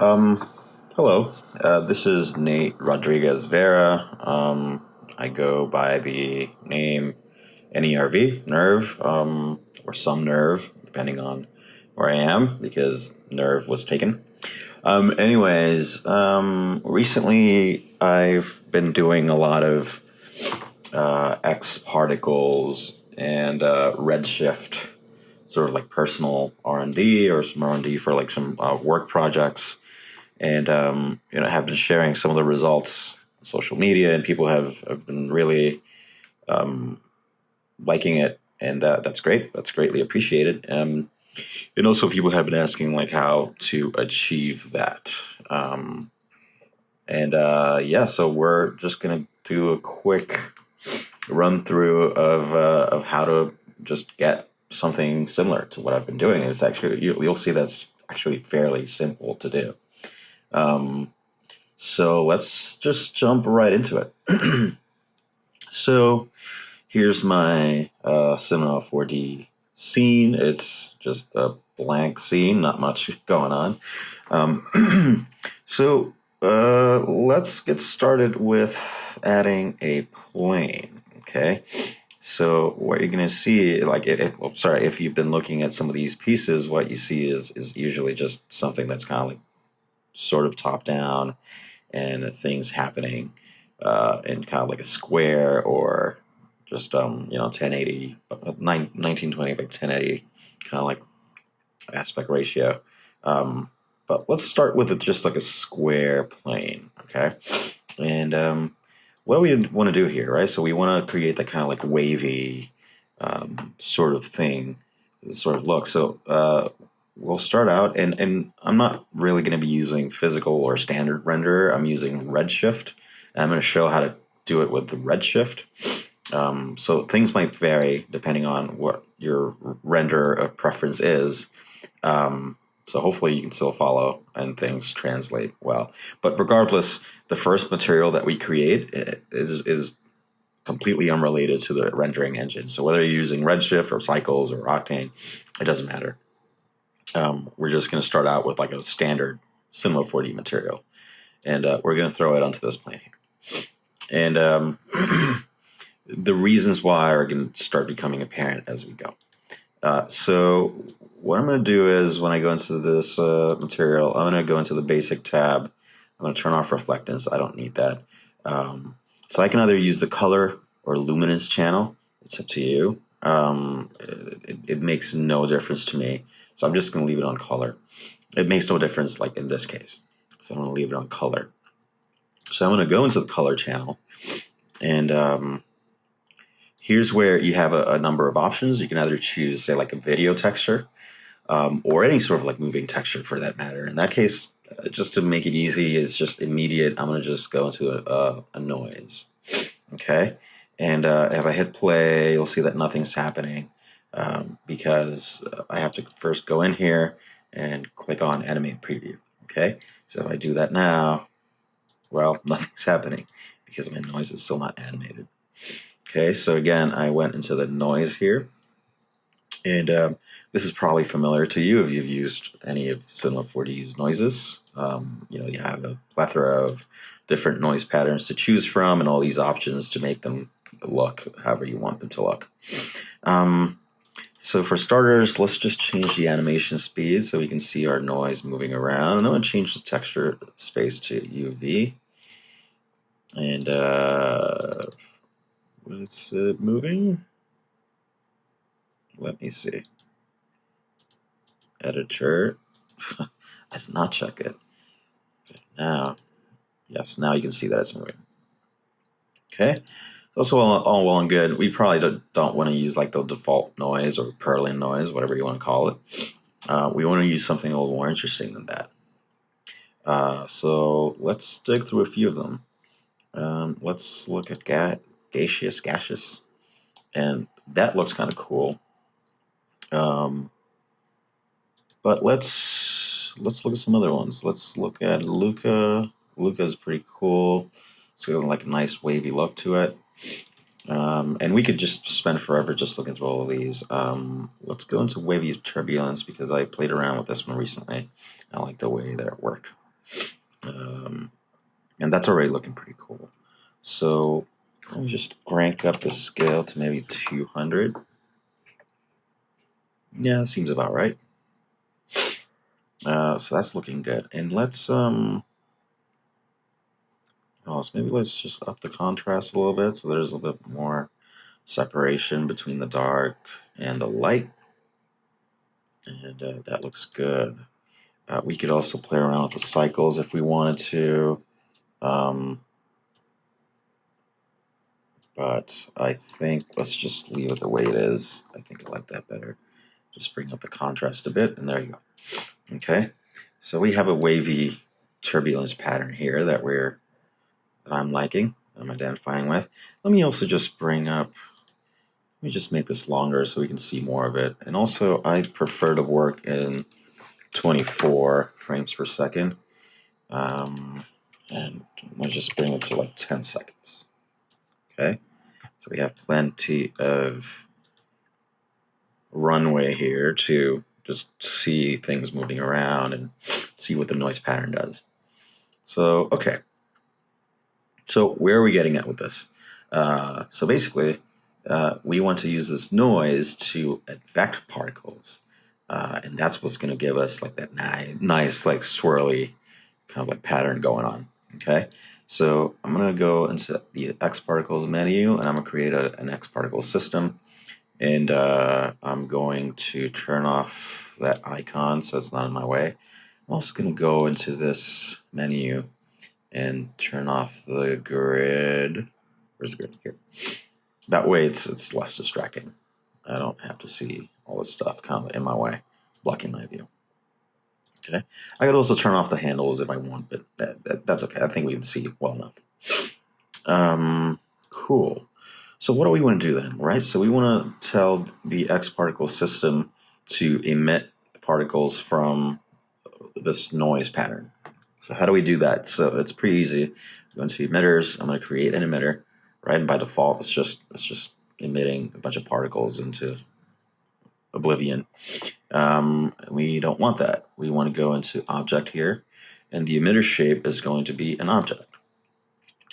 Um, Hello. This is Nate Rodriguez Vera. I go by the name NERV, Nerve, or some Nerve, depending on where I am, because Nerve was taken. Recently I've been doing a lot of X particles and Redshift, sort of like personal R&D or some R&D for like some work projects, and have been sharing some of the results on social media, and people have been really liking it, and that's great. That's greatly appreciated. And also, people have been asking like how to achieve that. So we're just gonna do a quick run through of how to just get something similar to what I've been doing. It's actually you'll see that's actually fairly simple to do. So let's just jump right into it. So here's my Cinema 4D scene. It's just a blank scene, not much going on. Let's get started with adding a plane. Okay. So what you're going to see, like, if you've been looking at some of these pieces, what you see is usually just something that's kind of like sort of top down, and things happening in kind of like a square, or just 1080 1920 by 1080 kind of like aspect ratio. But let's start with just like a square plane, okay? And what do we want to do here, right? So we want to create that kind of like wavy sort of thing, sort of look. So we'll start out, and I'm not really going to be using physical or standard render. I'm using Redshift, and I'm going to show how to do it with the Redshift. So things might vary depending on what your render preference is. So hopefully you can still follow and things translate well. But regardless, the first material that we create is completely unrelated to the rendering engine. So whether you're using Redshift or Cycles or Octane, it doesn't matter. We're just going to start out with like a standard Cinema 4D material, and we're going to throw it onto this plane here. And the reasons why are going to start becoming apparent as we go. So what I'm going to do is, when I go into this material, I'm going to go into the basic tab. I'm going to turn off reflectance. I don't need that. So I can either use the color or luminance channel. It's up to you. It makes no difference to me. So I'm just going to leave it on color. It makes no difference, like in this case. So I'm going to leave it on color. So I'm going to go into the color channel, and here's where you have a number of options. You can either choose, say, like a video texture, or any sort of like moving texture for that matter. In that case, just to make it easy, it's just immediate. I'm going to just go into a noise. Okay. And if I hit play, you'll see that nothing's happening, because I have to first go in here and click on animate preview. Okay. So if I do that now, well, nothing's happening because my noise is still not animated. Okay. So again, I went into the noise here. And this is probably familiar to you if you've used any of Cinema 4D's noises. You have a plethora of different noise patterns to choose from, and all these options to make them look however you want them to look. So for starters, let's just change the animation speed so we can see our noise moving around. And I'm going to change the texture space to UV. And it's moving. Let me see. Editor. I did not check it. But now, yes, now you can see that it's moving. Okay. Also, all well and good. We probably don't want to use like the default noise or purling noise, whatever you want to call it. We want to use something a little more interesting than that. So let's dig through a few of them. Let's look at gaseous, and that looks kind of cool. But let's look at some other ones. Let's look at Luca. Luca's pretty cool. It's got like a nice wavy look to it. And we could just spend forever just looking through all of these. Let's go into Wavy Turbulence because I played around with this one recently. I like the way that it worked. And that's already looking pretty cool. So let me just crank up the scale to maybe 200. Yeah, that seems about right. So that's looking good. And let's maybe let's just up the contrast a little bit so there's a little bit more separation between the dark and the light. And that looks good. We could also play around with the cycles if we wanted to. But I think let's just leave it the way it is. I think I like that better. Just bring up the contrast a bit, and there you go. Okay, so we have a wavy turbulence pattern here that I'm liking, I'm identifying with. Let me also just bring up, let me just make this longer so we can see more of it. And also, I prefer to work in 24 frames per second. And let's just bring it to like 10 seconds. Okay, so we have plenty of runway here to just see things moving around and see what the noise pattern does. So, okay. So where are we getting at with this? So basically, we want to use this noise to affect particles. And that's what's going to give us like that nice, like swirly kind of like pattern going on. Okay. So I'm going to go into the X particles menu and I'm going to create an X particle system. And I'm going to turn off that icon so it's not in my way. I'm also going to go into this menu and turn off the grid. Where's the grid? Here. That way it's less distracting. I don't have to see all this stuff kind of in my way, blocking my view. Okay. I could also turn off the handles if I want, but that's okay. I think we can see well enough. Cool. So what do we want to do then, right? So we want to tell the X particle system to emit particles from this noise pattern. So how do we do that? So it's pretty easy. Go into emitters. I'm going to create an emitter, right? And by default, it's just emitting a bunch of particles into oblivion. We don't want that. We want to go into object here, and the emitter shape is going to be an object.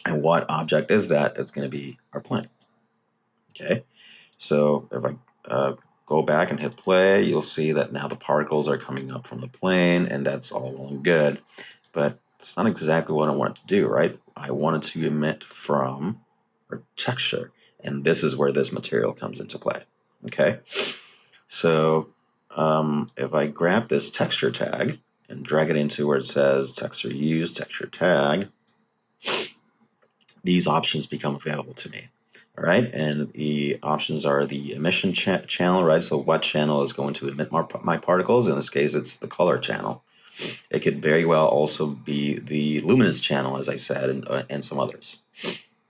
And what object is that? It's going to be our plane. Okay, so if I go back and hit play, you'll see that now the particles are coming up from the plane, and that's all well and good. But it's not exactly what I want it to do, right? I want it to emit from our texture, and this is where this material comes into play. Okay, so if I grab this texture tag and drag it into where it says texture use, texture tag, these options become available to me. All right, and the options are the emission channel, right? So what channel is going to emit my particles? In this case, it's the color channel. It could very well also be the luminance channel, as I said, and some others.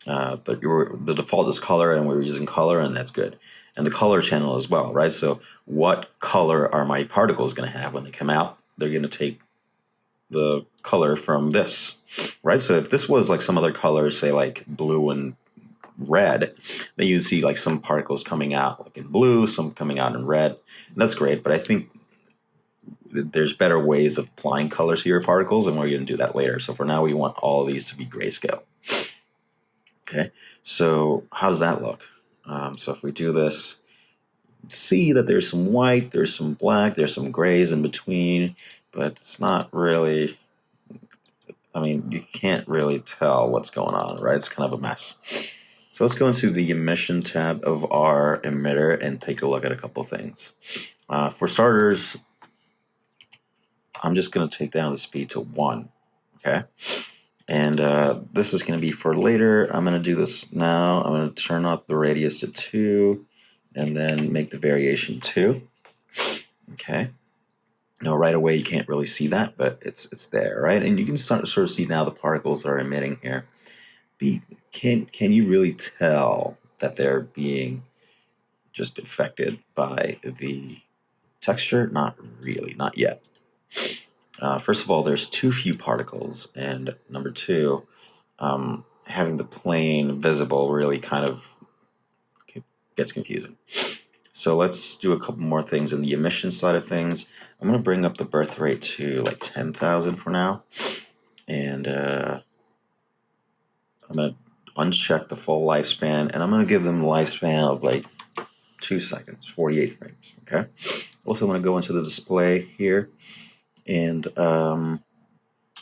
But the default is color, and we're using color, and that's good. And the color channel as well, right? So what color are my particles going to have when they come out? They're going to take the color from this, right? So if this was like some other color, say like blue and red, then you'd see like some particles coming out like in blue, some coming out in red. And that's great, but I think there's better ways of applying colors to your particles, and we're going to do that later. So for now, we want all of these to be grayscale. Okay, so how does that look? So if we do this, see that there's some white, there's some black, there's some grays in between, but it's not really, I mean, you can't really tell what's going on, right? It's kind of a mess. So let's go into the emission tab of our emitter and take a look at a couple of things. For starters, I'm just going to take down the speed to 1, okay? And this is going to be for later. I'm going to do this now. I'm going to turn up the radius to 2 and then make the variation 2, okay? Now, right away, you can't really see that, but it's there, right? And you can sort of see now the particles that are emitting here. Can you really tell that they're being just affected by the texture? Not really, not yet. First of all, there's too few particles, and number 2, having the plane visible really kind of gets confusing. So let's do a couple more things in the emission side of things. I'm going to bring up the birth rate to like 10,000 for now. And I'm going to uncheck the full lifespan, and I'm going to give them a lifespan of like 2 seconds, 48 frames. Okay. Also, I'm going to go into the display here and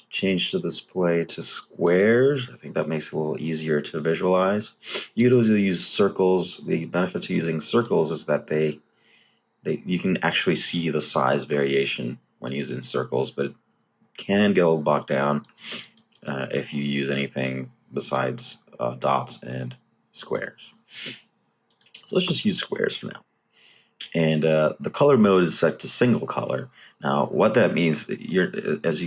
change the display to squares. I think that makes it a little easier to visualize. You could also use circles. The benefit to using circles is that you can actually see the size variation when using circles, but it can get a little bogged down if you use anything besides dots and squares. So let's just use squares for now. And the color mode is set to single color. Now, what that means, as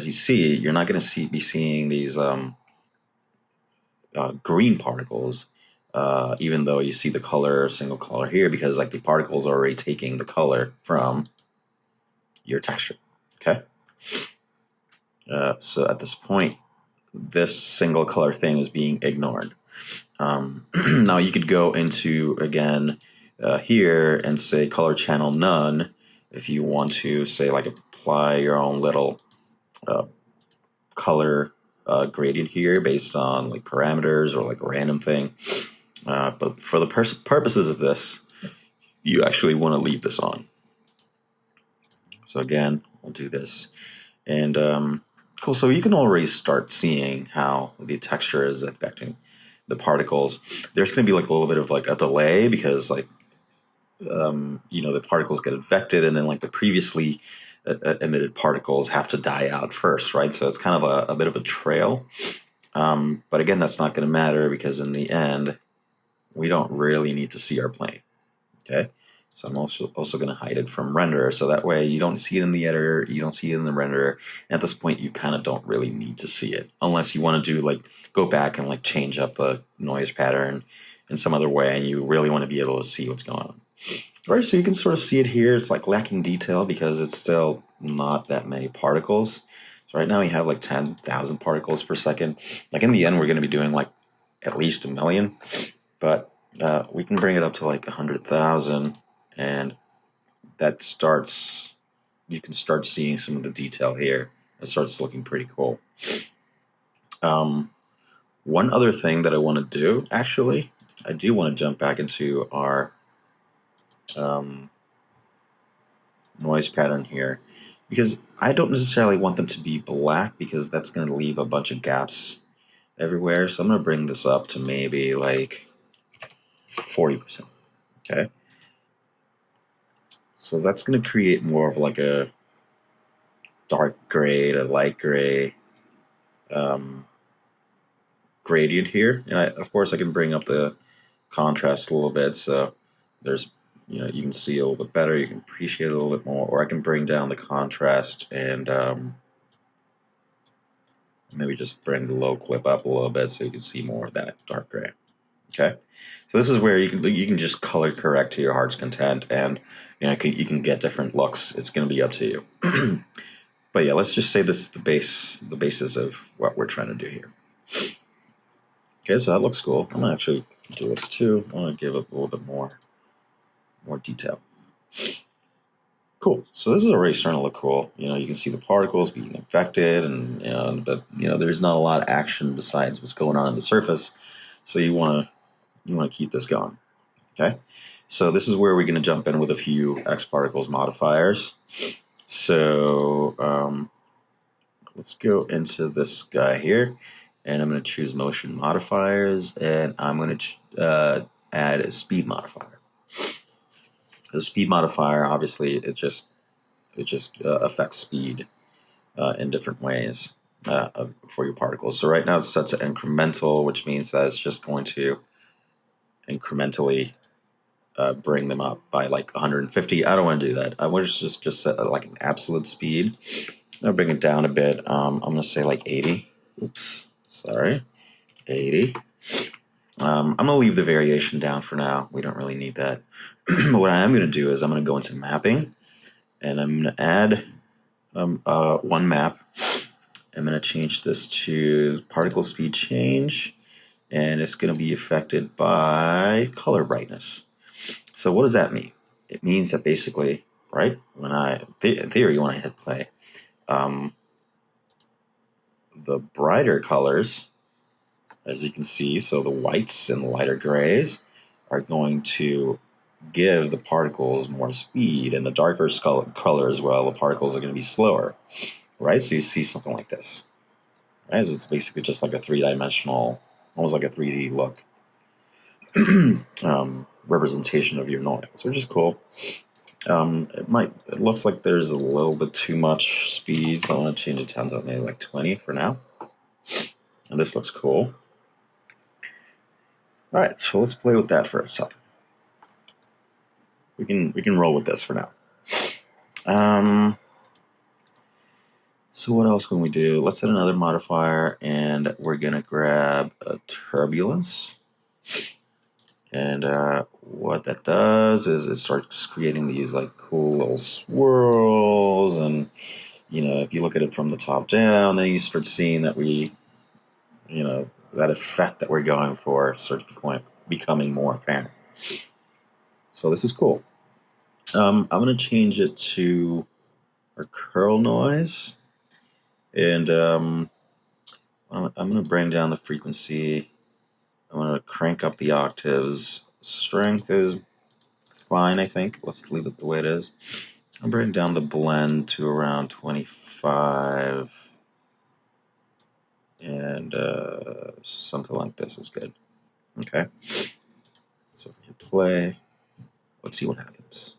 you see, you're not going to be seeing these green particles, even though you see the color single color here, because like the particles are already taking the color from your texture. Okay. So at this point, this single color thing is being ignored. Now you could go into again here and say color channel none if you want to say like apply your own little color gradient here based on like parameters or like a random thing. But for the purposes of this, you actually want to leave this on. So again, we'll do this. And cool, so you can already start seeing how the texture is affecting the particles. There's going to be like a little bit of like a delay because like, the particles get affected and then like the previously emitted particles have to die out first, right? So it's kind of a bit of a trail. But again, that's not going to matter because in the end, we don't really need to see our plane, okay? So I'm also going to hide it from render, so that way you don't see it in the editor, you don't see it in the renderer. At this point, you kind of don't really need to see it, unless you want to do like go back and like change up the noise pattern in some other way, and you really want to be able to see what's going on. All right, so you can sort of see it here. It's like lacking detail because it's still not that many particles. So right now we have like 10,000 particles per second. Like in the end, we're going to be doing like at least 1 million. But we can bring it up to like 100,000, and you can start seeing some of the detail here. It starts looking pretty cool. One other thing that I want to do, actually, I do want to jump back into our noise pattern here, because I don't necessarily want them to be black because that's going to leave a bunch of gaps everywhere. So I'm going to bring this up to maybe like 40%. Okay. So that's going to create more of like a dark gray to light gray gradient here. And of course I can bring up the contrast a little bit. So there's, you can see a little bit better. You can appreciate it a little bit more, or I can bring down the contrast and maybe just bring the low clip up a little bit so you can see more of that dark gray. Okay, so this is where you can just color correct to your heart's content, and you can get different looks. It's going to be up to you. But yeah, let's just say this is the basis of what we're trying to do here. Okay, so that looks cool. I'm gonna actually do this too. I want to give it a little bit more detail. Cool. So this is already starting to look cool. You can see the particles being affected, but there's not a lot of action besides what's going on the surface. So you want to keep this going. Okay. So this is where we're going to jump in with a few X particles modifiers. So let's go into this guy here, and I'm going to choose motion modifiers, and I'm going to add a speed modifier. The speed modifier, obviously, it just affects speed in different ways for your particles. So right now it's set to incremental, which means that it's just going to incrementally bring them up by like 150. I don't want to do that. I want to just set like an absolute speed. I'll bring it down a bit. I'm going to say like 80. Oops, sorry, 80. I'm going to leave the variation down for now. We don't really need that. What I am going to do is I'm going to go into mapping, and I'm going to add one map. I'm going to change this to particle speed change, and it's going to be affected by color brightness. So what does that mean? It means that basically, right, in theory, when I hit play, the brighter colors, as you can see, so the whites and the lighter grays, are going to give the particles more speed, and the darker color as well, the particles are going to be slower, right? So you see something like this, right? It's basically just like a three-dimensional, almost like a 3D look representation of your noise, which is cool. It looks like there's a little bit too much speed, so I want to change it down to maybe like 20 for now. And this looks cool. All right, so let's play with that for a second. We can roll with this for now. So what else can we do? Let's add another modifier, and we're gonna grab a turbulence. And what that does is it starts creating these like cool little swirls, and if you look at it from the top down, then you start seeing that that effect that we're going for starts becoming more apparent. So this is cool. I'm going to change it to our curl noise, and I'm going to bring down the frequency. I'm going to crank up the octaves. Strength is fine, I think. Let's leave it the way it is. I'll bring down the blend to around 25, and something like this is good. Okay. So if you play, let's see what happens.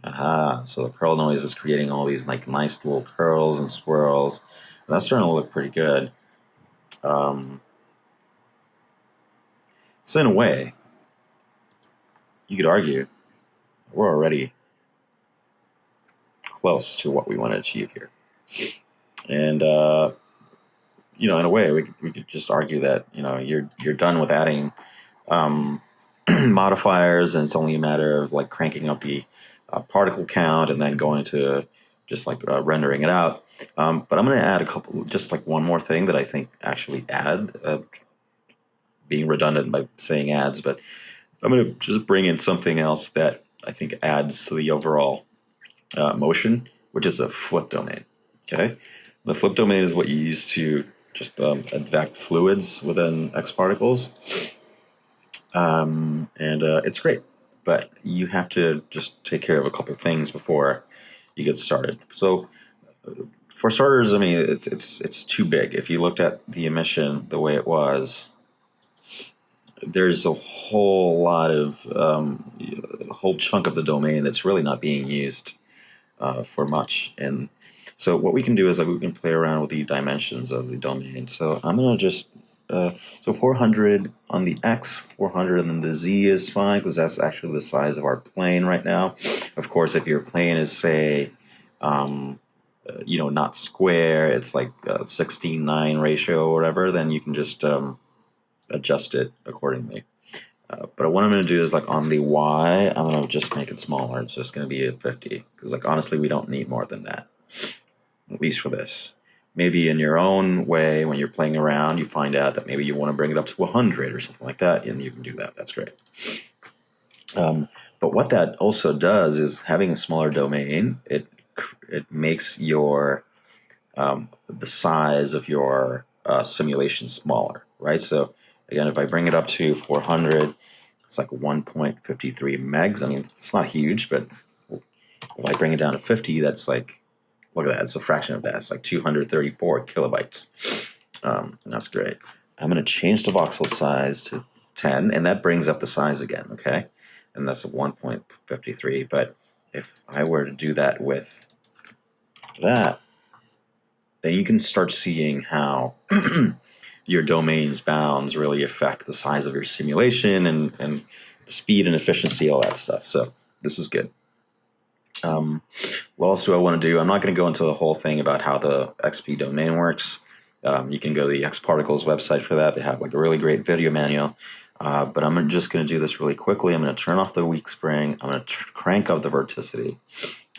Aha, so the curl noise is creating all these like nice little curls and swirls. And that's starting to look pretty good. So in a way, you could argue we're already close to what we want to achieve here. And in a way, we could just argue that you're done with adding modifiers, and it's only a matter of like cranking up the particle count and then going to just like rendering it out. But I'm going to add just like one more thing that I think actually being redundant by saying adds, but I'm going to just bring in something else that I think adds to the overall motion, which is a flip domain. Okay, the flip domain is what you use to just advect fluids within X particles, and it's great. But you have to just take care of a couple of things before you get started. So, for starters, I mean, it's too big. If you looked at the emission the way it was, there's a whole lot of a whole chunk of the domain that's really not being used for much. And so what we can do is we can play around with the dimensions of the domain. So I'm going to just so 400 on the X, 400 and then the Z is fine because that's actually the size of our plane right now. Of course, if your plane is, say, not square, it's like 16:9 ratio or whatever, then you can just adjust it accordingly. But what I'm going to do is on the Y, I'm going to just make it smaller. It's just going to be at 50 because honestly, we don't need more than that, at least for this. Maybe in your own way, when you're playing around, you find out that maybe you want to bring it up to 100 or something like that, and you can do that. That's great. But what that also does is having a smaller domain, it makes the size of your simulation smaller, right? So again, if I bring it up to 400, it's like 1.53 megs. I mean, it's not huge, but if I bring it down to 50, that's like, look at that. It's a fraction of that. It's like 234 kilobytes. And that's great. I'm going to change the voxel size to 10, and that brings up the size again, okay? And that's a 1.53. But if I were to do that with that, then you can start seeing how your domain's bounds really affect the size of your simulation and speed and efficiency, all that stuff. So this was good. What else do I want to do? I'm not going to go into the whole thing about how the XP domain works. You can go to the X Particles website for that. They have a really great video manual. But I'm just going to do this really quickly. I'm going to turn off the weak spring. I'm going to crank up the verticity.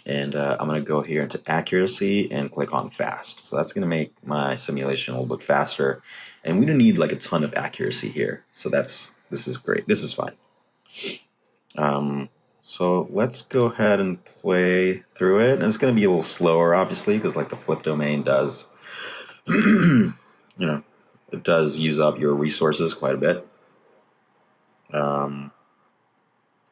And I'm going to go here into accuracy and click on fast. So that's going to make my simulation a little bit faster. And we don't need a ton of accuracy here. So this is great. This is fine. So let's go ahead and play through it. And it's going to be a little slower, obviously, because the flip domain does you know, it does use up your resources quite a bit.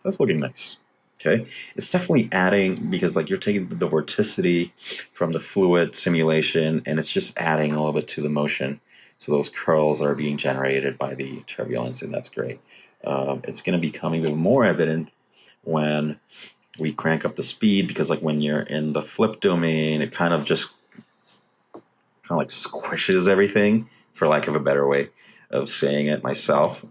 That's looking nice. Okay, it's definitely adding, because like you're taking the vorticity from the fluid simulation and it's just adding a little bit to the motion. So those curls are being generated by the turbulence, and that's great. It's going to become even more evident when we crank up the speed, because like when you're in the flip domain, it kind of like squishes everything, for lack of a better way of saying it myself.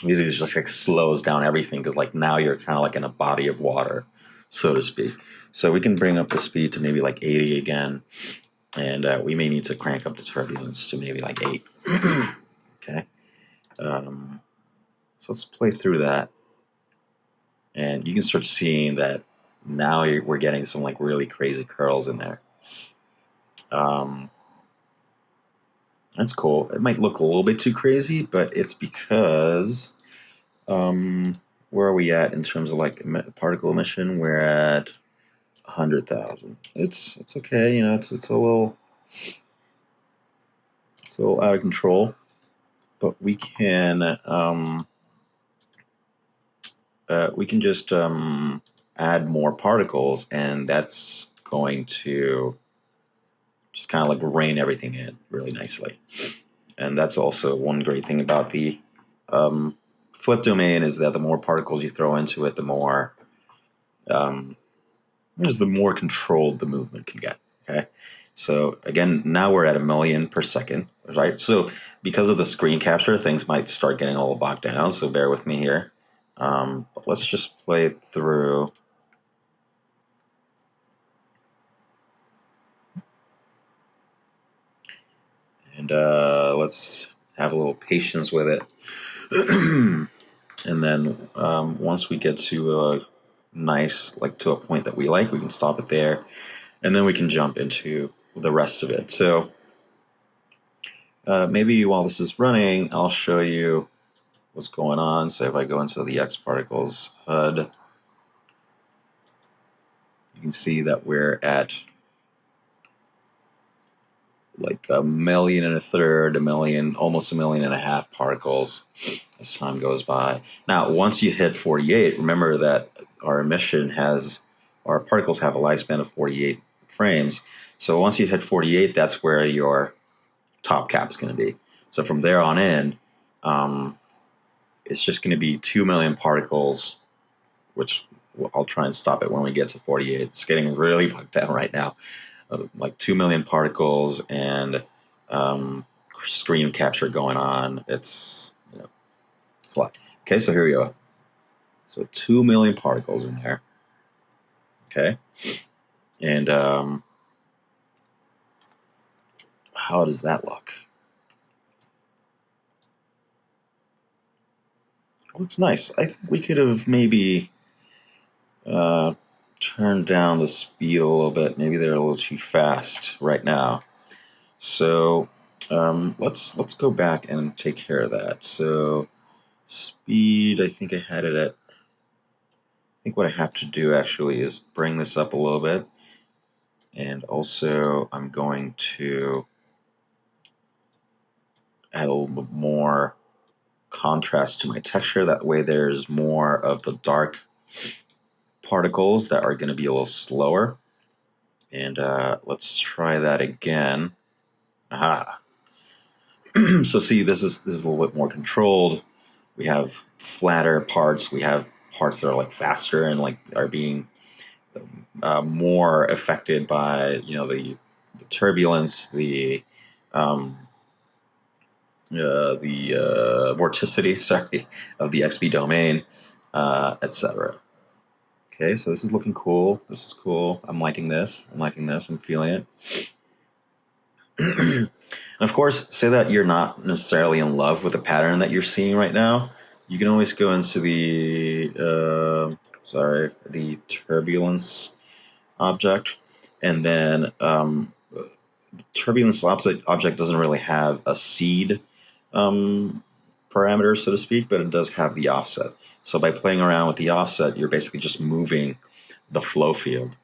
Music is just like slows down everything, because like now you're kind of like in a body of water, so to speak. So we can bring up the speed to maybe like 80 again, and we may need to crank up the turbulence to maybe like 8. Okay. So let's play through that, and you can start seeing that now we're getting some like really crazy curls in there. That's cool. It might look a little bit too crazy, but it's because where are we at in terms of like particle emission? We're at 100,000. It's okay. It's a little out of control, but we can just add more particles, and that's going to just kind of like rein everything in really nicely. And that's also one great thing about the flip domain, is that the more particles you throw into it, the more controlled the movement can get. Okay, so again, now we're at 1 million per second, right? So because of the screen capture, things might start getting a little bogged down. So bear with me here. But let's just play it through. And let's have a little patience with it. And then once we get to a nice, like to a point that we like, we can stop it there. And then we can jump into the rest of it. So maybe while this is running, I'll show you what's going on. So if I go into the X Particles HUD, you can see that we're at like 1.33 million, almost 1.5 million particles as time goes by. Now, once you hit 48, remember that our particles have a lifespan of 48 frames. So once you hit 48, that's where your top cap's going to be. So from there on in, it's just going to be 2 million particles, which I'll try and stop it when we get to 48. It's getting really bogged down right now. Like 2 million particles and screen capture going on. It's a lot. Okay, so here we go. So 2 million particles in there. Okay, and how does that look? It looks nice. I think we could have maybe turned down the speed a little bit. Maybe they're a little too fast right now. So let's go back and take care of that. So speed, I think I had it at. I think what I have to do actually is bring this up a little bit, and also I'm going to add a little bit more contrast to my texture. That way there's more of the dark particles that are going to be a little slower. And let's try that again. Aha. So see, this is a little bit more controlled. We have flatter parts. We have parts that are like faster and like are being more affected by the turbulence, the vorticity, sorry, of the XB domain, etc. Okay, so this is looking cool. This is cool. I'm liking this. I'm feeling it. And of course, say that you're not necessarily in love with the pattern that you're seeing right now. You can always go into the turbulence object, and then the turbulence object doesn't really have a seed parameter, so to speak, but it does have the offset. So by playing around with the offset, you're basically just moving the flow field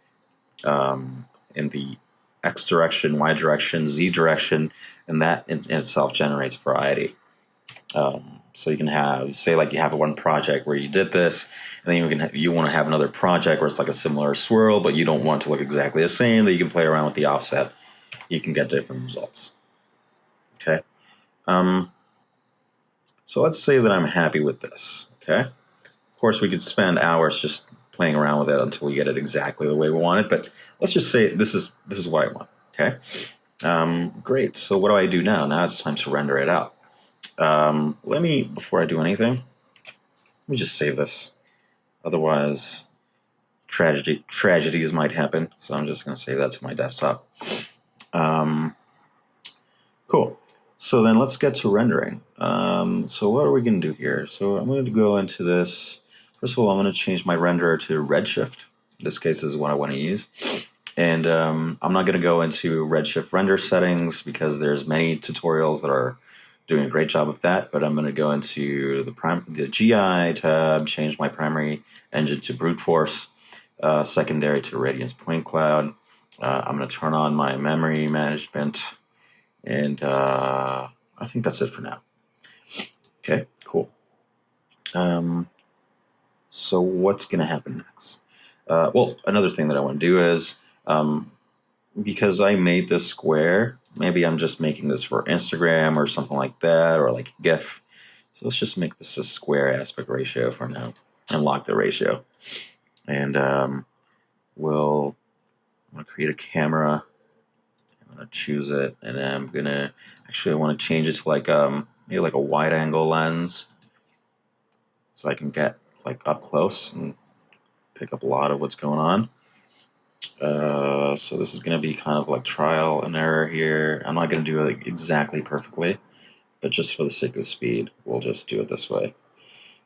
in the X direction, Y direction, Z direction, and that in itself generates variety. So you can have, say, like you have one project where you did this, and then you want to have another project where it's like a similar swirl, but you don't want it to look exactly the same. That you can play around with the offset. You can get different results. Okay. So let's say that I'm happy with this. Okay. Of course, we could spend hours just playing around with it until we get it exactly the way we want it. But let's just say this is what I want. Okay. Great. So what do I do now? Now it's time to render it out. Before I do anything, let me just save this. Otherwise, tragedies might happen. So I'm just going to save that to my desktop. Cool. So then let's get to rendering. So what are we going to do here? So I'm going to go into this. First of all, I'm going to change my renderer to Redshift. In this case, this is what I want to use. And I'm not going to go into Redshift render settings because there's many tutorials that are doing a great job of that. But I'm going to go into the GI tab, change my primary engine to brute force, secondary to radiance point cloud. I'm going to turn on my memory management. And I think that's it for now. Okay, cool. So what's going to happen next? Well, another thing that I want to do is, because I made this square, maybe I'm just making this for Instagram or something like that, or like GIF. So let's just make this a square aspect ratio for now and lock the ratio. And I'm going to create a camera. I'm going to choose it, and I'm going to, actually I want to change it to like maybe like a wide angle lens so I can get like up close and pick up a lot of what's going on. So this is going to be kind of like trial and error here. I'm not going to do it exactly perfectly, but just for the sake of speed, we'll just do it this way.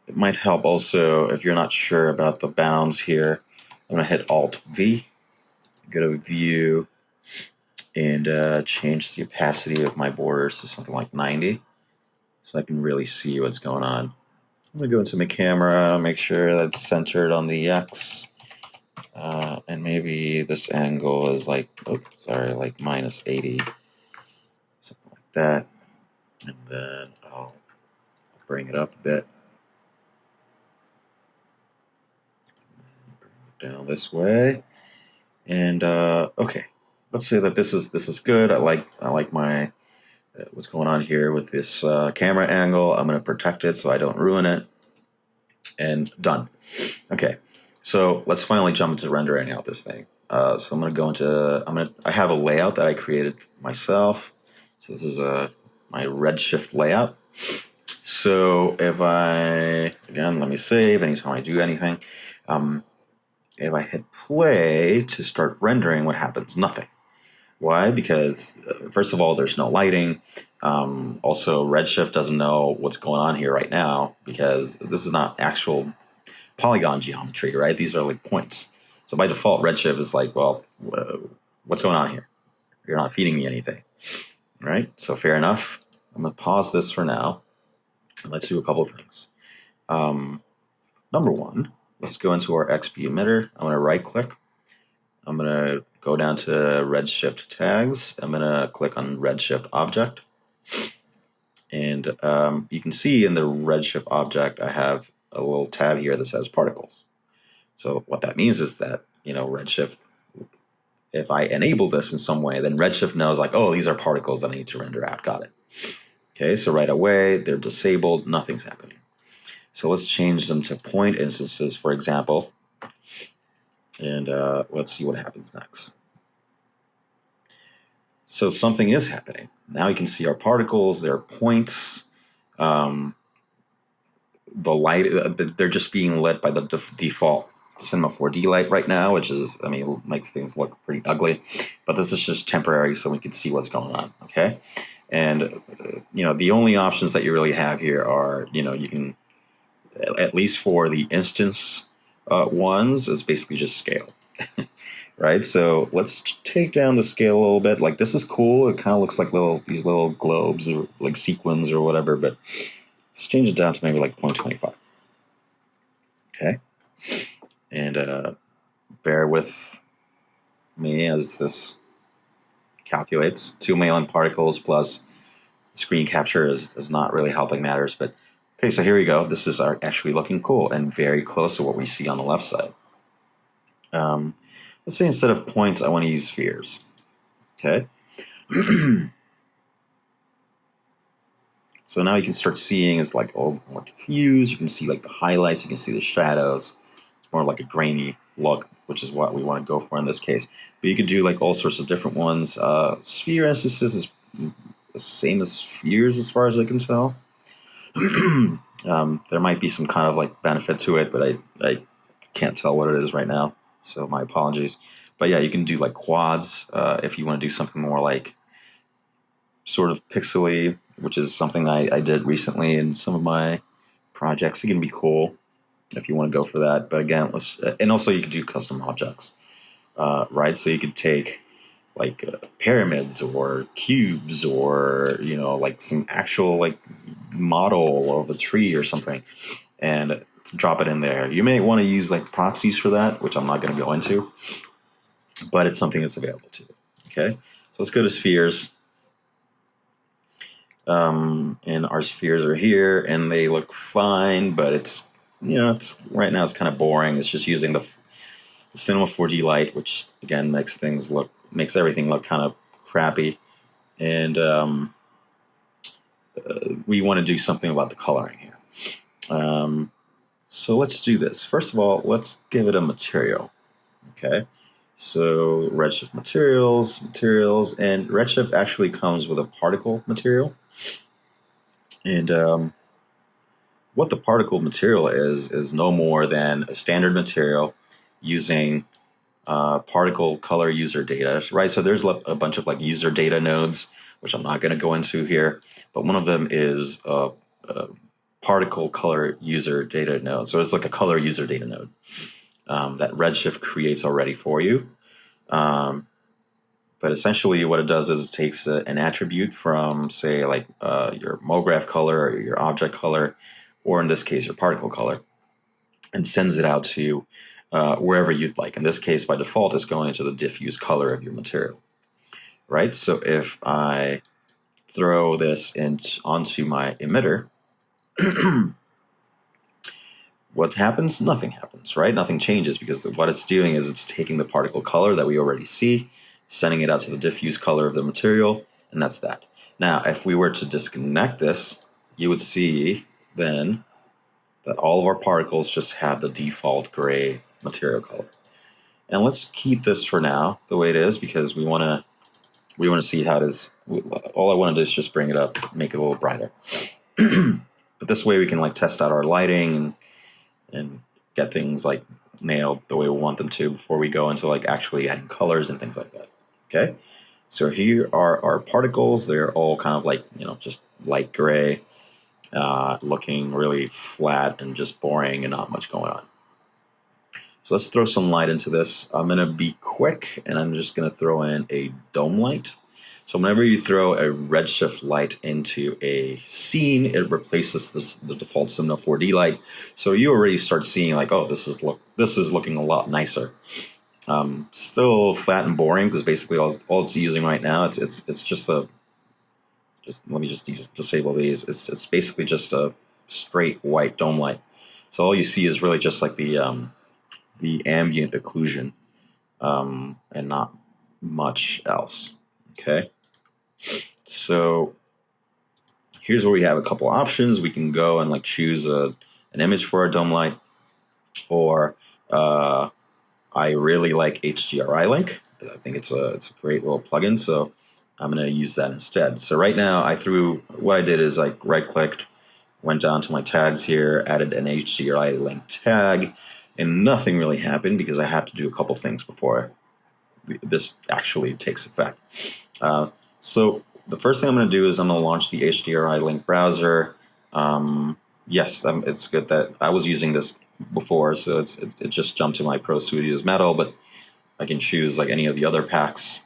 It might help also if you're not sure about the bounds here. I'm going to hit Alt-V, go to View, and change the opacity of my borders to something like 90 so I can really see what's going on. I'm going to go into my camera, make sure that's centered on the X, and maybe this angle is like, like minus 80, something like that. And then I'll bring it up a bit. Bring it down this way. And okay, let's say that this is good. I like my what's going on here with this camera angle. I'm going to protect it so I don't ruin it. And done. Okay, so let's finally jump into rendering out this thing. So I'm going to go into, I have a layout that I created myself. So this is my Redshift layout. So if again, let me save anytime I do anything. If I hit play to start rendering, what happens? Nothing. Why? Because first of all, there's no lighting. Also, Redshift doesn't know what's going on here right now because this is not actual polygon geometry, right? These are like points. So by default, Redshift is like, well, what's going on here? You're not feeding me anything, right? So fair enough. I'm going to pause this for now. And let's do a couple of things. Number one, let's go into our XP emitter. I'm going to right click. I'm going to go down to Redshift tags. I'm going to click on Redshift object. And you can see in the Redshift object, I have a little tab here that says particles. So what that means is that, Redshift, if I enable this in some way, then Redshift knows like, oh, these are particles that I need to render out. Got it. Okay, so right away, they're disabled. Nothing's happening. So let's change them to point instances, for example. And let's see what happens next. So something is happening. Now you can see our particles, their points. The light, they're just being lit by the default Cinema 4D light right now, which is, makes things look pretty ugly. But this is just temporary so we can see what's going on, okay? And, the only options that you really have here are, you can, at least for the instance ones, is basically just scale. Right, so let's take down the scale a little bit. Like, this is cool. It kind of looks like these little globes or like sequins or whatever, but let's change it down to maybe like 0.25. Okay, and bear with me as this calculates. 2 million particles plus screen capture is not really helping matters. But okay, so here we go. This is actually looking cool and very close to what we see on the left side. Let's say instead of points, I want to use spheres. Okay. So now you can start seeing it's like all more diffused. You can see like the highlights. You can see the shadows. It's more like a grainy look, which is what we want to go for in this case. But you can do like all sorts of different ones. Sphere instances is the same as spheres as far as I can tell. There might be some kind of like benefit to it, but I can't tell what it is right now. So my apologies. But yeah, you can do like quads if you want to do something more like sort of pixely, which is something I did recently in some of my projects. It can be cool if you want to go for that. But again, and also you could do custom objects, right? So you could take like pyramids or cubes or, you know, like some actual like model of a tree or something and drop it in there. You may want to use like proxies for that, which I'm not going to go into, but it's something that's available to you. Okay, so let's go to spheres. And our spheres are here and they look fine, but it's, you know, it's right now it's kind of boring. It's just using the Cinema 4D light, which again makes everything look kind of crappy. And we want to do something about the coloring here. So let's do this. First of all, let's give it a material. Okay. So Redshift materials, and Redshift actually comes with a particle material. And what the particle material is no more than a standard material using particle color user data, right? So there's a bunch of like user data nodes, which I'm not going to go into here, but one of them is a particle color user data node. So it's like a color user data node that Redshift creates already for you. But essentially what it does is it takes an attribute from, say, like your MoGraph color or your object color, or in this case, your particle color, and sends it out to wherever you'd like. In this case, by default, it's going to the diffuse color of your material, right? So if I throw this onto my emitter, what happens? Nothing happens, right? Nothing changes because what it's doing is it's taking the particle color that we already see, sending it out to the diffuse color of the material, and that's that. Now, if we were to disconnect this, you would see then that all of our particles just have the default gray material color. And let's keep this for now the way it is because we want to see how it is. All I want to do is just bring it up, make it a little brighter. But this way we can like test out our lighting and get things like nailed the way we want them to before we go into like actually adding colors and things like that. Okay, so here are our particles. They're all kind of like, you know, just light gray, looking really flat and just boring and not much going on. So let's throw some light into this. I'm going to be quick and I'm just going to throw in a dome light. So whenever you throw a Redshift light into a scene, it replaces the default Cinema 4D light. So you already start seeing like, oh, this is looking a lot nicer. Still flat and boring because basically all it's using right now it's just let me just disable these. It's basically just a straight white dome light. So all you see is really just like the ambient occlusion, and not much else. Okay. So here's where we have a couple options. We can go and like choose an image for our dome light, or I really like HDRI Link. I think it's a great little plugin, so I'm going to use that instead. So right now what I did is like right clicked, went down to my tags here, added an HDRI Link tag, and nothing really happened because I have to do a couple things before this actually takes effect. So the first thing I'm going to do is I'm going to launch the HDRI Link browser. Yes, it's good that I was using this before, so it just jumped to my Pro Studios Metal, but I can choose like any of the other packs.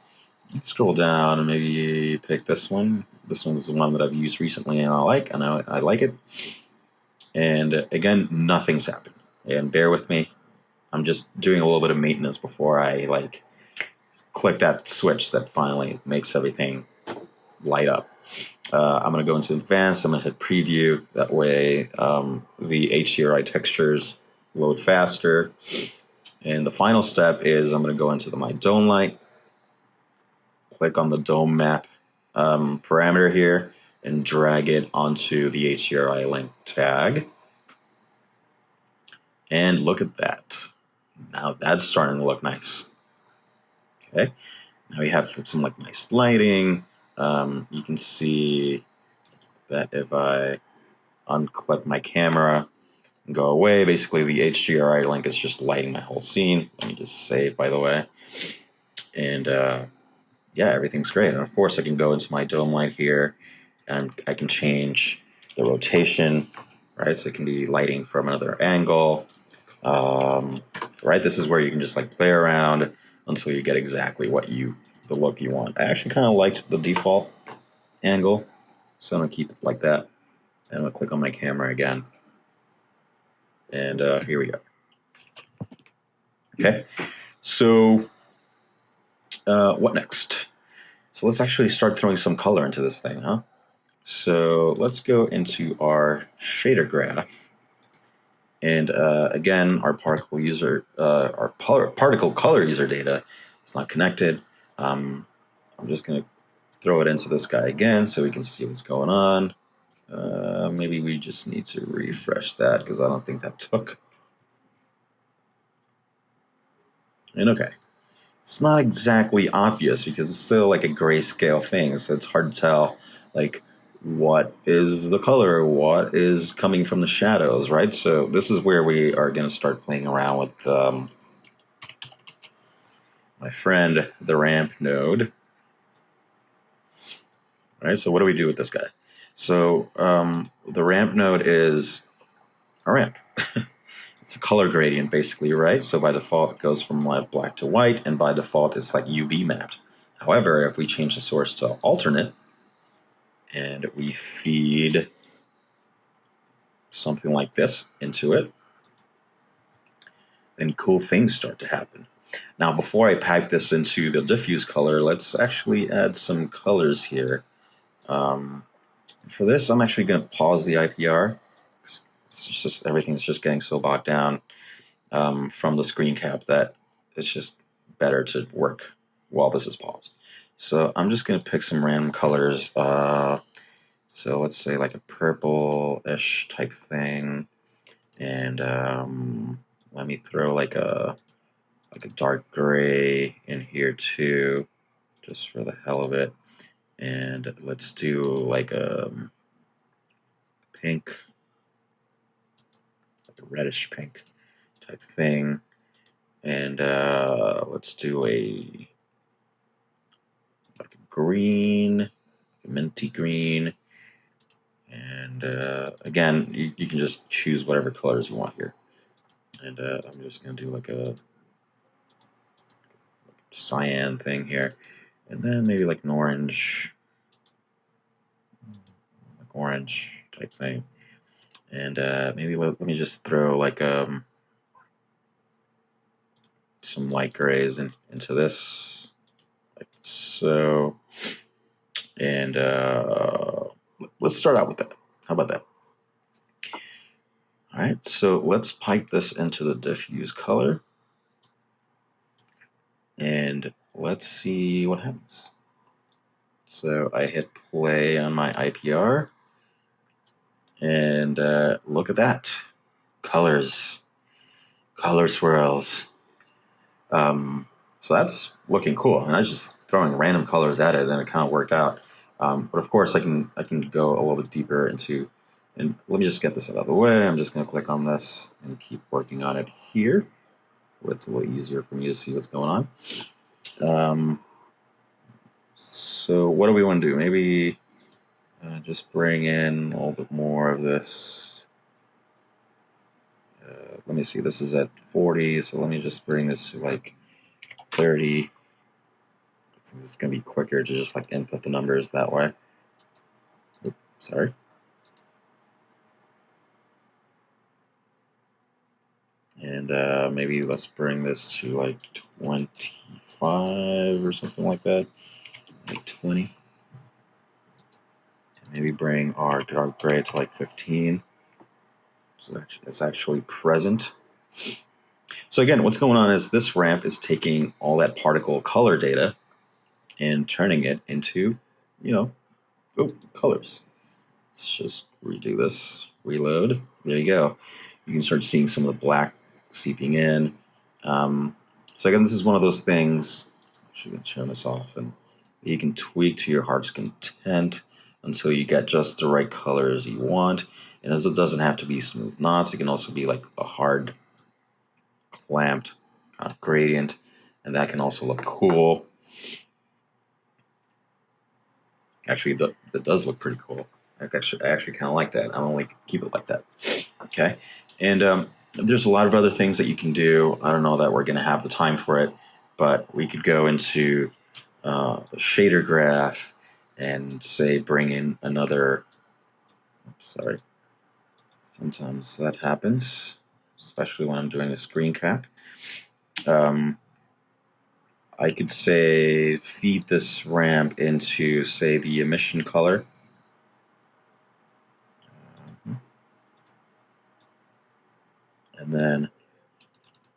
Scroll down and maybe pick this one. This one's the one that I've used recently and I like it. And again, nothing's happened. And bear with me. I'm just doing a little bit of maintenance before I like click that switch that finally makes everything light up. I'm going to go into advanced. I'm going to hit preview. That way the HDRI textures load faster. And the final step is I'm going to go into my dome light, click on the dome map parameter here, and drag it onto the HDRI link tag. And look at that. Now that's starting to look nice. Okay. Now we have some like nice lighting. You can see that if I unclip my camera and go away, basically the HDRI link is just lighting my whole scene. Let me just save, by the way. And yeah, everything's great. And of course I can go into my dome light here and I can change the rotation, right? So it can be lighting from another angle. Right, this is where you can just like play around until you get exactly the look you want. I actually kind of liked the default angle, so I'm gonna keep it like that. And I'm gonna click on my camera again, and here we go. Okay, so what next? So let's actually start throwing some color into this thing, huh? So let's go into our shader graph. And again, our particle color user data is not connected. I'm just going to throw it into this guy again so we can see what's going on. Maybe we just need to refresh that because I don't think that took. And okay, it's not exactly obvious because it's still like a grayscale thing, so it's hard to tell like what is the color, what is coming from the shadows, right? So this is where we are going to start playing around with my friend, the ramp node. All right, so what do we do with this guy? So the ramp node is a ramp. It's a color gradient, basically, right? So by default, it goes from black to white, and by default, it's like UV mapped. However, if we change the source to alternate, and we feed something like this into it, then cool things start to happen. Now, before I pipe this into the diffuse color, let's actually add some colors here. For this, I'm actually going to pause the IPR. It's just everything's just getting so bogged down from the screen cap that it's just better to work while this is paused. So I'm just going to pick some random colors. So let's say like a purple-ish type thing, and let me throw like a dark gray in here too, just for the hell of it. And let's do like a pink, like a reddish pink type thing. And let's do a green, a minty green. And again, you can just choose whatever colors you want here. And I'm just going to do like a cyan thing here. And then maybe like an orange type thing. And maybe let me just throw like some light grays into this, like so. And let's start out with that. How about that? All right, so let's pipe this into the diffuse color. And let's see what happens. So I hit play on my IPR. And look at that. Colors. Color swirls. So that's looking cool. And I was just throwing random colors at it, and it kind of worked out. But of course, I can go a little bit deeper into. And let me just get this out of the way. I'm just going to click on this and keep working on it here. It's a little easier for me to see what's going on. So what do we want to do? Maybe just bring in a little bit more of this. Let me see. This is at 40, so let me just bring this to like 30. I think this is going to be quicker to just like input the numbers that way. Oops, sorry. And maybe let's bring this to like 25. 5 or something like that, like 20. And maybe bring our dark gray to like 15. So it's actually present. So again, what's going on is this ramp is taking all that particle color data and turning it into, colors. Let's just redo this, reload. There you go. You can start seeing some of the black seeping in. So again, this is one of those things. Actually, you can turn this off, and you can tweak to your heart's content until you get just the right colors you want. And as it doesn't have to be smooth knots, it can also be like a hard clamped kind of gradient, and that can also look cool. Actually, that does look pretty cool. I actually kind of like that. I'm only keep it like that. Okay, and there's a lot of other things that you can do. I don't know that we're going to have the time for it, but we could go into the shader graph and say bring in another. Sorry, sometimes that happens, especially when I'm doing a screen cap. I could say feed this ramp into, say, the emission color. And then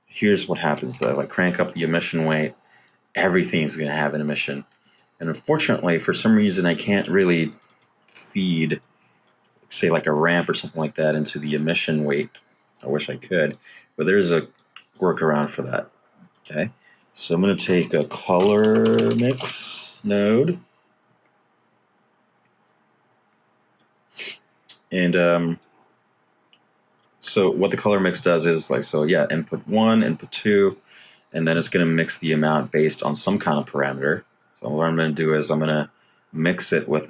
here's what happens though. If I crank up the emission weight, everything's going to have an emission. And unfortunately, for some reason, I can't really feed, say, like a ramp or something like that into the emission weight. I wish I could, but there's a workaround for that. Okay. So I'm going to take a color mix node. And so what the color mix does is input 1, input 2, and then it's going to mix the amount based on some kind of parameter. So what I'm going to do is I'm going to mix it with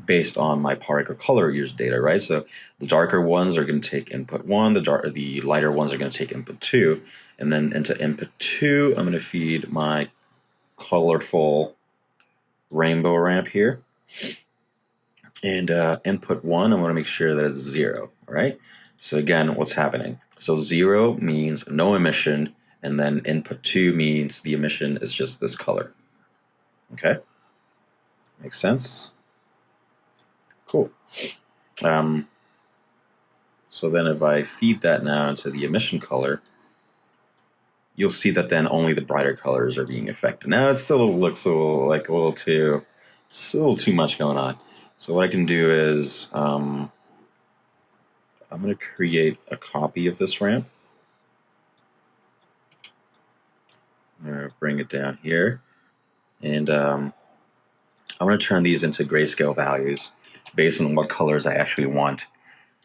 based on my particle color use data, right? So the darker ones are going to take input 1, the lighter ones are going to take input 2, and then into input 2, I'm going to feed my colorful rainbow ramp here. And input 1, I'm going to make sure that it's 0, right? So again, what's happening? So 0 means no emission, and then input 2 means the emission is just this color. Okay? Makes sense? Cool. So then if I feed that now into the emission color, you'll see that then only the brighter colors are being affected. Now it still looks a little too much going on. So what I can do is I'm going to create a copy of this ramp. I'm going to bring it down here. And I'm going to turn these into grayscale values based on what colors I actually want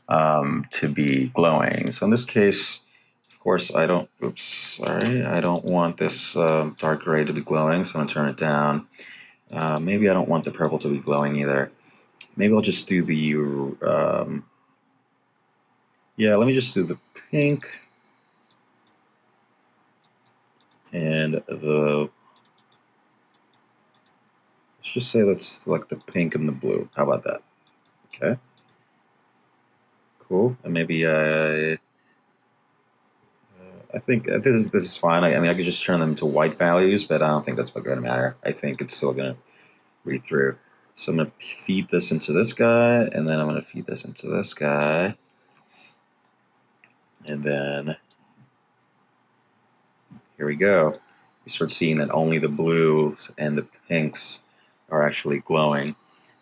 to be glowing. So in this case, of course, I don't want this dark gray to be glowing, so I'm going to turn it down. Maybe I don't want the purple to be glowing either. Maybe I'll just do the, let me just do the pink and let's just say let's select the pink and the blue. How about that? Okay. Cool. And maybe I think this is fine. I mean, I could just turn them to white values, but I don't think that's going to matter. I think it's still going to read through. So I'm going to feed this into this guy, and then I'm going to feed this into this guy. And then here we go. You start seeing that only the blues and the pinks are actually glowing.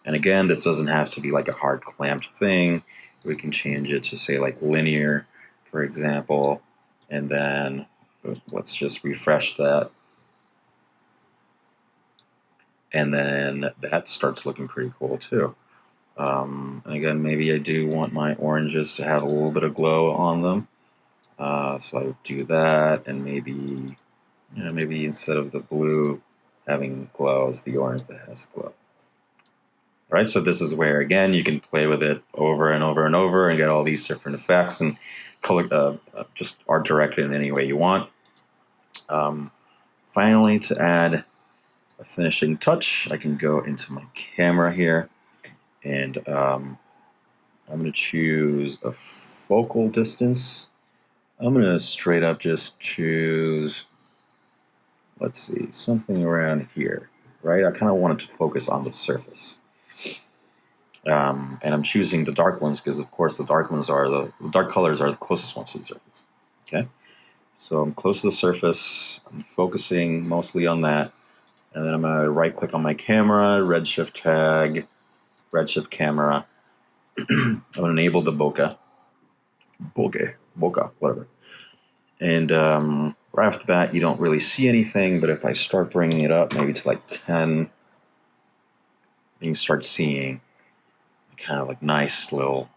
And again, this doesn't have to be like a hard clamped thing. We can change it to say like linear, for example. And then let's just refresh that. And then that starts looking pretty cool too. And again, maybe I do want my oranges to have a little bit of glow on them. So I would do that, and maybe instead of the blue having glow, it's the orange that has glow. All right, so this is where, again, you can play with it over and over and over and get all these different effects and color, just art direct it in any way you want. Finally, to add a finishing touch, I can go into my camera here, and I'm going to choose a focal distance. I'm going to straight up just choose let's see, something around here, right? I kind of wanted to focus on the surface. And I'm choosing the dark ones because, of course, the dark colors are the closest ones to the surface. Okay, so I'm close to the surface. I'm focusing mostly on that, and then I'm gonna right-click on my camera, Redshift tag, Redshift camera. I'm gonna enable the bokeh, whatever. And right off the bat, you don't really see anything, but if I start bringing it up, maybe to like 10, you start seeing kind of like nice little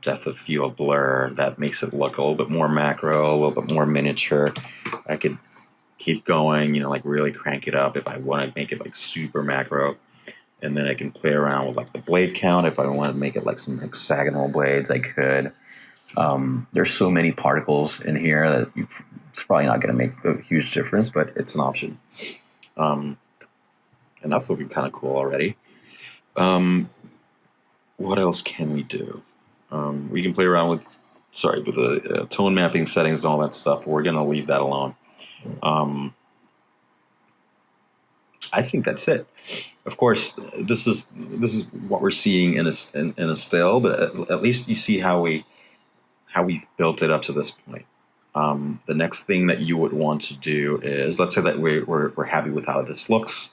depth of field blur that makes it look a little bit more macro, a little bit more miniature. I could keep going, like really crank it up if I want to make it like super macro. And then I can play around with like the blade count. If I want to make it like some hexagonal blades, I could. There's so many particles in here that it's probably not going to make a huge difference, but it's an option. And that's looking kind of cool already. What else can we do? We can play around with the tone mapping settings and all that stuff. We're going to leave that alone. I think that's it. Of course, this is what we're seeing in a still, but at least you see how we've built it up to this point. The next thing that you would want to do is, let's say that we're happy with how this looks.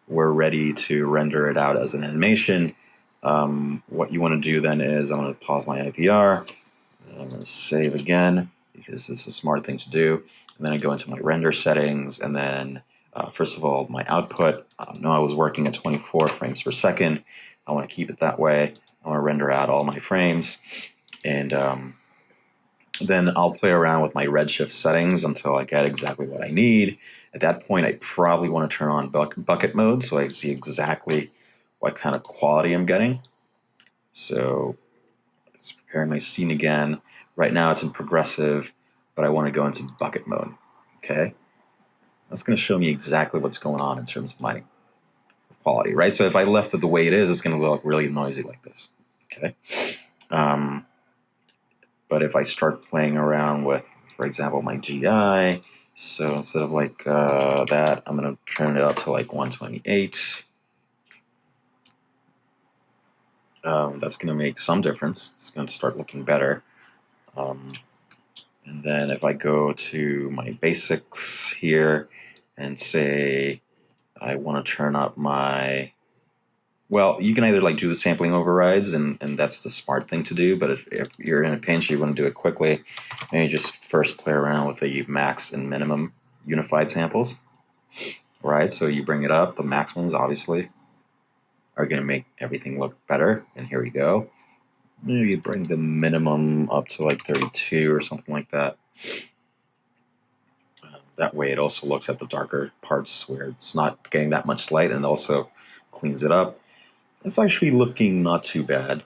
We're ready to render it out as an animation. What you want to do then is I'm going to pause my IPR. I'm going to save again because this is a smart thing to do. And then I go into my render settings, and then first of all, my output. I was working at 24 frames per second. I want to keep it that way. I want to render out all my frames, and then I'll play around with my Redshift settings until I get exactly what I need. At that point, I probably want to turn on bucket mode so I see exactly what kind of quality I'm getting. So let's prepare my scene again. Right now it's in progressive, but I want to go into bucket mode. Okay, that's going to show me exactly what's going on in terms of my quality, right? So if I left it the way it is, it's going to look really noisy like this. Okay. But if I start playing around with, for example, my GI, so instead of like that, I'm going to turn it up to like 128. That's going to make some difference. It's going to start looking better. And then if I go to my basics here and say I want to turn up my, well, you can either like do the sampling overrides, and that's the smart thing to do. But if you're in a pinch, you want to do it quickly, and you just first play around with the max and minimum unified samples, right? So you bring it up. The max ones obviously are going to make everything look better. And here we go. Maybe you bring the minimum up to like 32 or something like that. That way it also looks at the darker parts where it's not getting that much light, and also cleans it up. It's actually looking not too bad.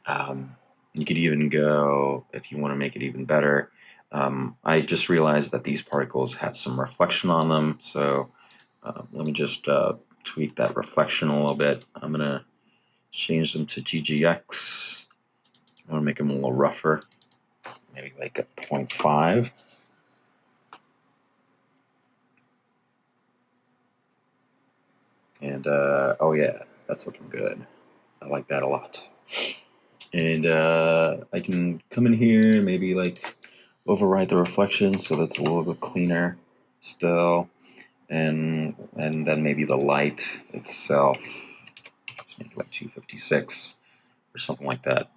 You could even go, if you want to make it even better, I just realized that these particles have some reflection on them, so let me just tweak that reflection a little bit. I'm going to change them to GGX. I want to make them a little rougher, maybe like a 0.5. And oh yeah, that's looking good. I like that a lot. And I can come in here, maybe like override the reflection so that's a little bit cleaner still. And then maybe the light itself, just make it like 256 or something like that.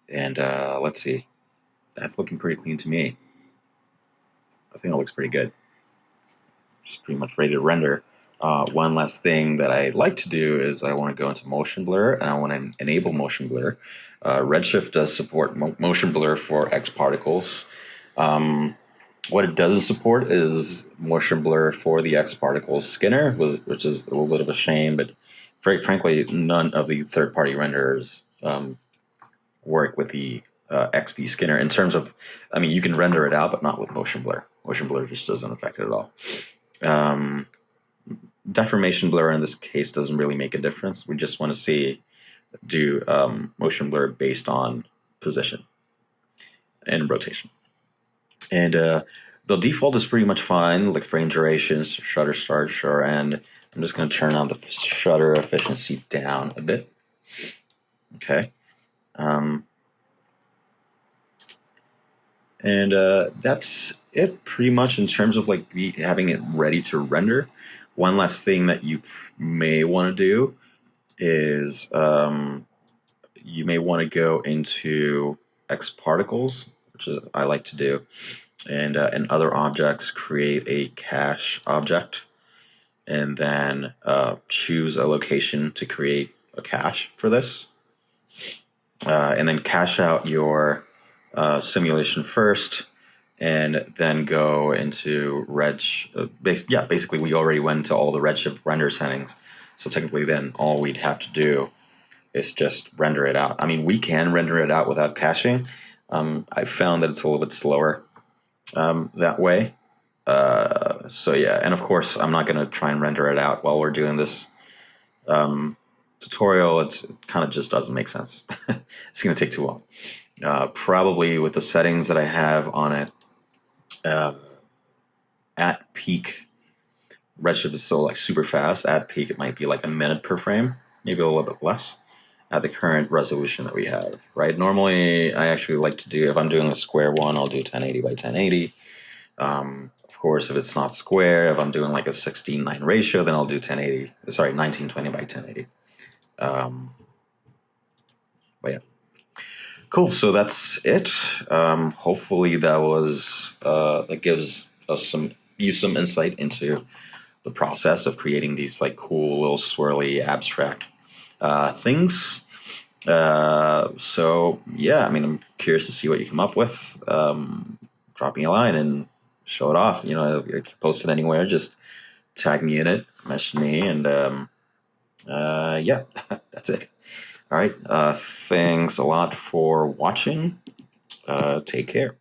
And let's see, that's looking pretty clean to me. I think it looks pretty good. It's pretty much ready to render. One last thing that I like to do is I want to go into motion blur, and I want to enable motion blur. Redshift does support motion blur for X particles. What it doesn't support is motion blur for the X particles skinner, which is a little bit of a shame, but frankly, none of the third-party renderers work with the XP skinner in terms of, I mean, you can render it out, but not with motion blur. Motion blur just doesn't affect it at all. Deformation blur in this case doesn't really make a difference. We just want to do motion blur based on position and rotation. And The default is pretty much fine, like frame durations, shutter start, shutter end. I'm just going to turn on the shutter efficiency down a bit. Okay. And that's it pretty much in terms of like having it ready to render. One last thing that you may want to do is you may want to go into X particles, which is I like to do, and in other objects create a cache object, and then choose a location to create a cache for this, and then cache out your simulation first, and then go into basically we already went to all the Redshift render settings, so technically then all we'd have to do is just render it out. I mean, we can render it out without caching. I found that it's a little bit slower that way. So yeah, and of course, I'm not going to try and render it out while we're doing this tutorial. It kind of just doesn't make sense. It's going to take too long. Probably with the settings that I have on it, at peak, Redshift is still like super fast. At peak, it might be like a minute per frame, maybe a little bit less at the current resolution that we have, right? Normally, I actually like to do, if I'm doing a square one, I'll do 1080 by 1080. Of course, if it's not square, if I'm doing like a 16:9 ratio, then I'll do 1920 by 1080. But yeah. Cool. So that's it. Hopefully that gives us some insight into the process of creating these like cool little swirly abstract things. So yeah, I mean, I'm curious to see what you come up with. Drop me a line and show it off. You know, if you post it anywhere, just tag me in it, mention me, and yeah, that's it. All right. Thanks a lot for watching. Take care.